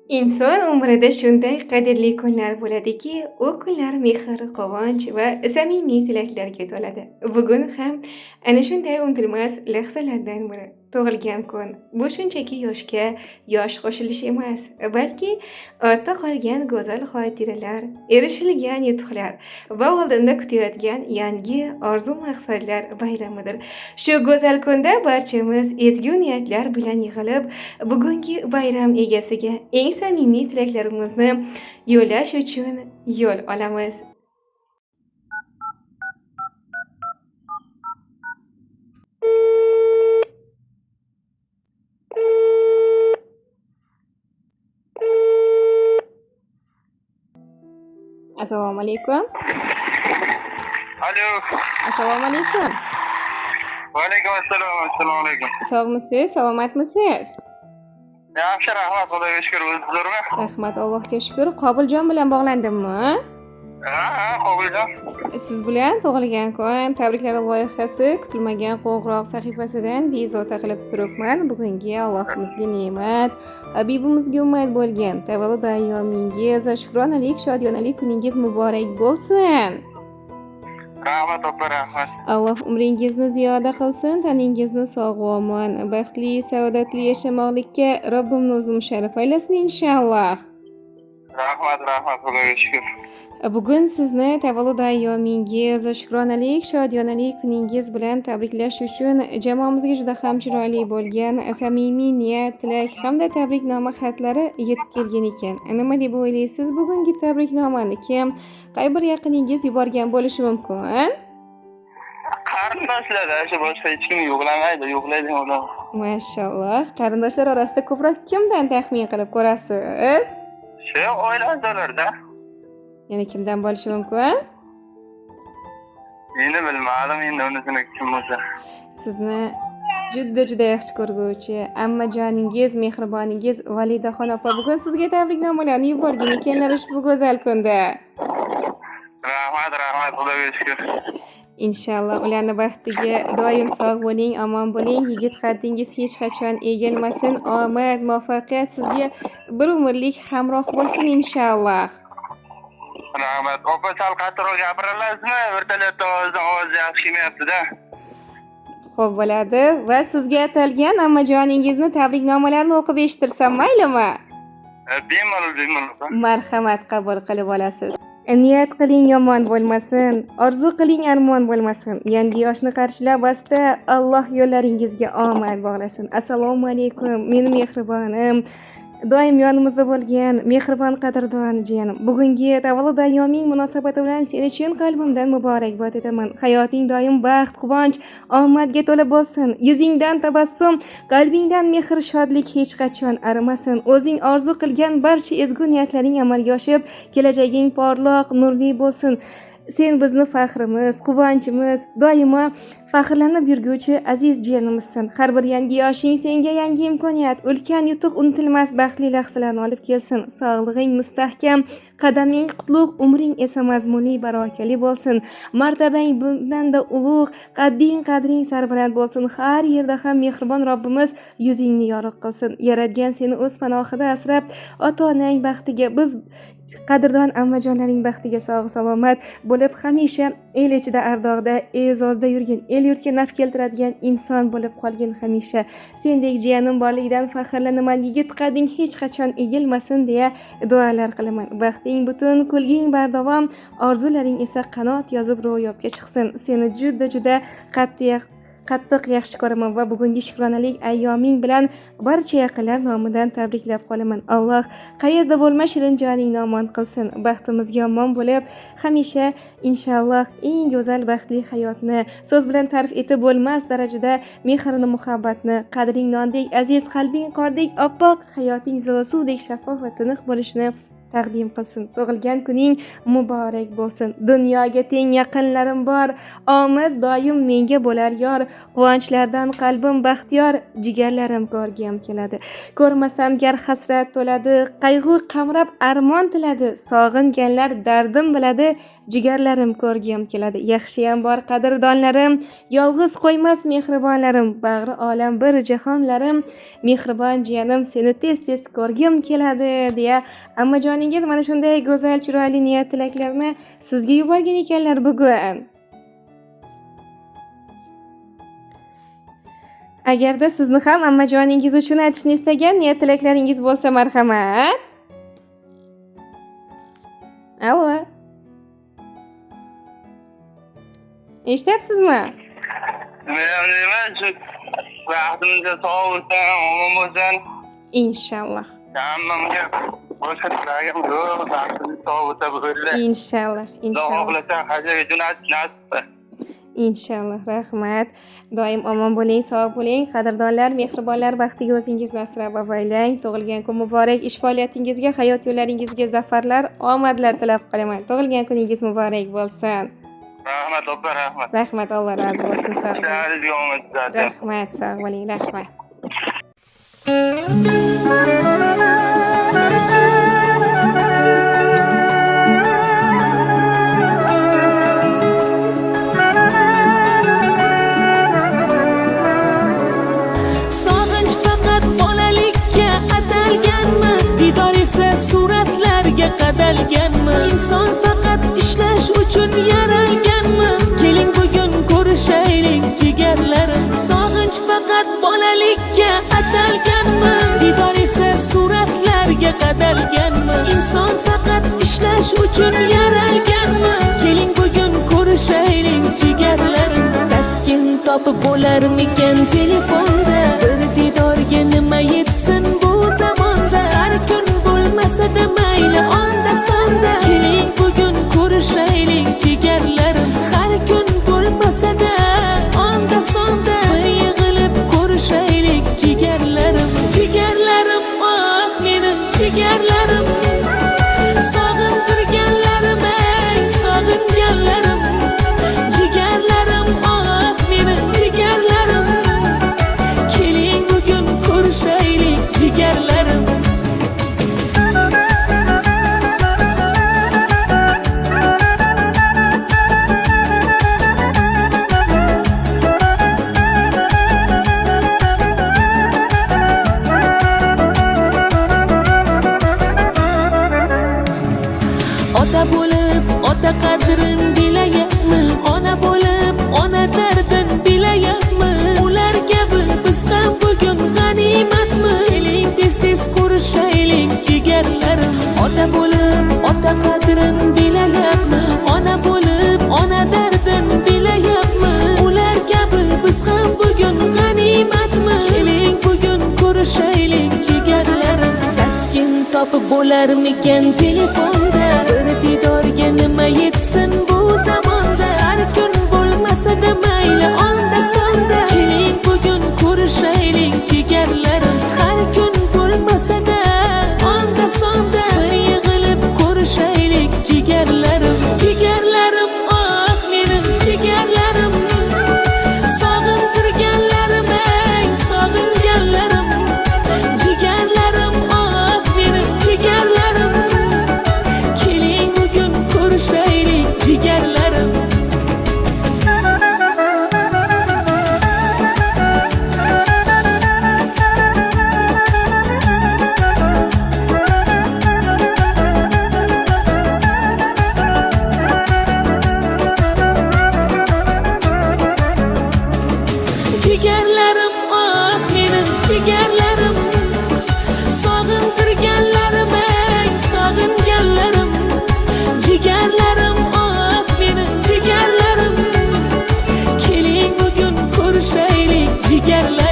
Inson umrida shunday qadrli kunlar bo'ladiki, u kunlar mehr, quvonch va samimiy tilaklarga to'ladi. Bugun ham ana shunday unutilmas lahzalardan biri tug'ilgan kun. Bu shunchaki yoshga yosh qo'shilish emas, balki ortda qolgan go'zal xotiralar, erishilgan yutuqlar va oldinda kutayotgan yangi orzu-maqsadlar bayramidir. Shu go'zal kunda barchamiz ezgu niyatlar bilan yig'ilib, bugungi bayram egasiga eng samimiy tilaklarimizni yo'llash uchun yo'l olamiz. Assalomu alaykum. Alo. Assalomu alaykum. Va alaykum assalom. Assalomu alaykum. Sog'misiz, salomatmisiz? Yaxshi, rahmat. Xudoga shukr. O'zingizlarmi? Rahmat, Allohga shukr. Qobiljon bilan bog'landimmi? Ha, Qobiljon. Siz bilan tug'ilgan kun tabriklar loyihasi kutilmagan qo'ng'iroq sahifasidan bezovta qilib turibman. Bugungi Allohimizga ne'mat, Habibimizga umid bo'lgan tavallud ayyomingiz, shukronalik, shodiyonalik kuningiz muborak bo'lsin. Rahmat opa, rahmat. Alloh umringizni ziyoda qilsin, taningizni sog'-omon, baxtli, saodatli yashamoqlikka Robbimni o'zi musharraf aylasin inshaalloh. Rahmat, Xudoga shukr. Bugun sizni tavallud ayyomingiz, shukronalik, shodiyonalik kuningiz bilan tabriklash uchun jamoamizga juda ham chiroyli bo'lgan samimiy niyat, tilak hamda tabriknoma xatlari yetib kelgan ekan. Nima deb o'ylaysiz, bugungi tabriknomani kim, qay bir yaqiningiz yuborgan bo'lishi mumkin? Qarindoshlar, shu boshqa hech kim yo'qlaydi ular. Mashalloh, qarindoshlar orasida ko'proq kimdan taxmin qilib ko'rasiz? Shu oila a'zolarida. Yana kimdan bo'lishi mumkin? Endi bilmadim, endi unisini kim bo'lsa. Sizni juda yaxshi ko'rguvchi ammajoningiz, mehriboningiz Validaxon opa bugun sizga tabriknomalarni yuborgan ekanlar ushbu go'zal kunda. Rahmat, Xudoga shukr. Inshaalloh ularning baxtiga doim sog' bo'ling, omon bo'ling. Yigit qaddingiz hech qachon egilmasin. Omad, muvaffaqiyat sizga bir umrlik hamroh bo'lsin inshaalloh. Rahmat. Opa, sal qattiqroq gapiralasizmi? Vertolyotda ovoz yaxshi kelmayapti-da. Xo'p bo'ladi va sizga atalgan ammajoningizni tabriknomalarini o'qib eshittirsam maylimi? Bemalol. Marhamat, qabul qilib olasiz. Niyat qiling yomon bo'lmasin, orzu qiling armon bo'lmasin. Yangi yoshni qarshilab asta Alloh yo'llaringizga omad bog'lasin. Assalomu alaykum, meni mehribonim. Doim yonimizda bo'lgan mehribon qadrdon jiyanim. Bugungi tavallud ayyoming munosabati bilan seni chin qalbimdan muborakbod etaman. Hayoting doim baxt, quvonch, omadga to'la bo'lsin. Yuzingdan tabassum, qalbingdan mehr, shodlik hech qachon arimasin. O'zing orzu qilgan barcha ezgu niyatlaring amalga oshib, kelajaging porloq, nurli bo'lsin. Sen bizni faxrimiz, quvonchimiz, doimo faxrlanib yurguvchi aziz jiyanimizsan. Har bir yangi yoshing senga yangi imkoniyat, ulkan yutuq, unutilmas baxtli lahzalarni olib kelsin. Sog'lig'ing mustahkam, qadaming qutlug', umring esa mazmunli, barakali bo'lsin. Martabang bundanda ulug', qadring sarbaland bo'lsin. Har yerda ham mehribon Robbimiz yuzingni yorug' qilsin. Yaratgan seni o'z panohida asrab, ota-onang baxtiga, biz qadrdon ammajonlaring baxtiga sog' salomat bo'lib hamisha el ichida ardog'da, e'zozda yurgin, el yurtga naf keltiradigan inson bo'lib qolgin hamisha. Sendek jiyanim borligidan faxrlanaman. Yigit qadding hech qachon egilmasin deya duolar qilaman. Baxting butun, kulging bardavom, orzularing esa qanot yozib ro'yobga chiqsin. Seni juda qattiq yaxshi ko'raman va bugungi shukronalik ayyoming bilan barcha yaqinlar nomidan tabriklab qolaman. Alloh qayerda bo'lma shirin joningni omon qilsin. Baxtimizga omon bo'lib, hamisha inshaalloh eng go'zal baxtli hayotni so'z bilan ta'rif etib bo'lmas darajada mehrni, muhabbatni, qadring nondek aziz, qalbing qordek oppoq, hayoting zil suvdek shaffof va tiniq bo'lishini taqdim qilsin. Tug'ilgan kuning muborak bo'lsin. Dunyoga teng yaqinlarim bor. Omad doim menga bo'lar yor. Quvonchlardan qalbim baxtiyor. Jigarlarim ko'rgim keladi. Ko'rmasam gar hasrat to'ladi. Qayg'u qamrab armon tiladi. Sog'inganlar dardim biladi. Jigarlarim ko'rgim keladi. Yaxshiyam bor qadrdonlarim. Yolg'iz qo'ymas mehribonlarim. Bag'ri olam bir jahonlarim. Mehribon jiyanim seni tez ko'rgim keladi deya ammajoningiz mana shunday go'zal chiroyli niyat tilaklarni sizga yuborgan ekanlar bugun. Agarda sizni ham ammajoningiz uchun aytishni istagan niyat tilaklaringiz bo'lsa, marhamat. Allo. Eshityapsizmi? Vaqtimizda sog' bo'lsin, omon bo'lsin. Inshaalloh. Hammamga boshqa tilagim yo'q. Vaqtimiz sog' bo'lsa bo'ldi. Inshaalloh. Xudo xohlasa hajaga jo'natish nasib. Inshaalloh, rahmat. Doim omon bo'ling, sog' bo'ling. Qadrdonlar, mehribonlar, baxtiga o'zingizni asrab avaylang. Tug'ilgan kun muborak. Ish faoliyatingizga, hayot yo'llaringizga zafarlar, omadlar tilab qolaman. Tug'ilgan kuningiz muborak bo'lsin. Rahmat, opa, rahmat. Rahmat, Alloh rozi bo'lsin. Sog' bo'ling. Rahmat, sog' bo'ling, rahmat. Sog'inch faqat bolalikka atalganmi? Didor esa suratlarga qadalganmi? Inson faqat ishlash uchun yaralganmi? Keling bugun ko'rishaylik jigarlarim. Sog'inch faqat bolalikka atalganmi? Didor esa suratlarga qadalganmi? Inson faqat ishlash uchun yaralganmi? Keling bugun ko'rishaylik jigarlarim. Taskin topib bo'larmikan telefonda? Bir didorga nima yetsin bu zamonda? Har kun bo'lmasa-da mayli onda sonda. Keling bugun ko'rishaylik jigarlarim. Har kun bo'lmasa-da onda sonda. Bir yig'ilib ko'rishaylik jigarlarim. Jigarlarim, oh menim jigarlarim. Sog'intirganlarim, ey sog'inganlarim. Jigarlarim, oh menim jigarlarim. Keling bugun ko'rishaylik jigarlarim. Ota bo'lib ota qadrin bilayapmiz. Ona bo'lib ona dardin bilayapmiz. Ular kabi biz ham bugun g'animatmi? Keling tez ko'rishaylik jigarlarim. Ota bo'lib ota qadrin bilayapmiz. Ona bo'lib ona dardin bilayapmiz. Ular kabi biz ham bugun g'animatmi? Keling bugun ko'rishaylik jigarlarim. Taskin topib bo'larmikan telefonda? Bir didorga nima yetsin bu zamonda? Har kun bo'lmasa-da mayli onda sonda. Keling bugun ko'rishaylik jigarlarim. Har kun bo'lmasa-da onda sonda. Bir yig'ilib ko'rishaylik jigarlarim. Jigarlarim, oh menim jigarlarim. Sog'intirganlarim, ey sog'inganlarim. Jigarlarim, oh menim jigarlarim. Keling bugun ko'rishaylik jigarlarim. Jigarlarim, oh menim jigarlarim. Sog'intirganlarim, ey sog'inganlarim. Jigarlarim, oh menim jigarlarim. Keling bugun ko'rishaylik jigarlarim.